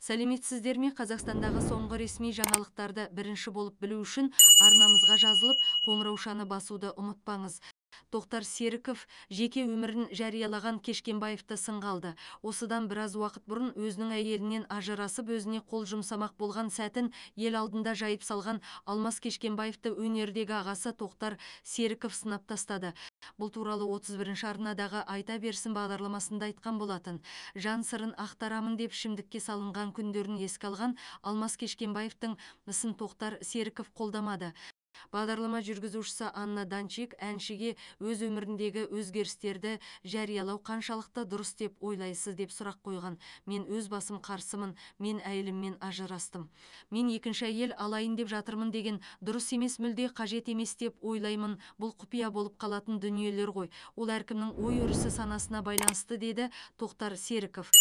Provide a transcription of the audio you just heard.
сәлеметсіздер ме? Қазақстандағы соңғы ресми жаңалықтарды бірінші болып білу үшін арнамызға жазылып қоңыраушаны басуды ұмытпаңыз. Тоқтар Серіков жеке өмірін жариялаған Кешкенбаевты сынға алды. Осыдан біраз уақыт бұрын өзінің әйелінен ажырасып өзіне қол жұмсамақ болған сәтін ел алдында жайып салған Алмас Кешкенбаевты өнердегі ағасы Тоқтар Серіков сынап тастады. Бұл туралы 31-ші арнадағы айта берсін бағдарламасында айтқан болатын. Жан сырын ақтарамын деп ішімдікке салынған күндерін еске алған Алмас Кешкенбаевтың ісін Тоқтар Серіков қолдамады. Бағдарлама жүргізушісі Анна Данчик әншіге өз өміріндегі өзгерістерді жариялау қаншалықты дұрыс деп ойлайсыз деп сұрақ қойған. Мен өз басым қарсымын, мен әйеліммен ажырастым. Мен екінші әйел алайын деп жатырмын деген дұрыс емес, мүлде қажет емес деп ойлаймын. Бұл құпия болып қалатын дүниелер ғой. Ол әркімнің ой өрісі санасына байланысты, деді Тоқтар Серіков.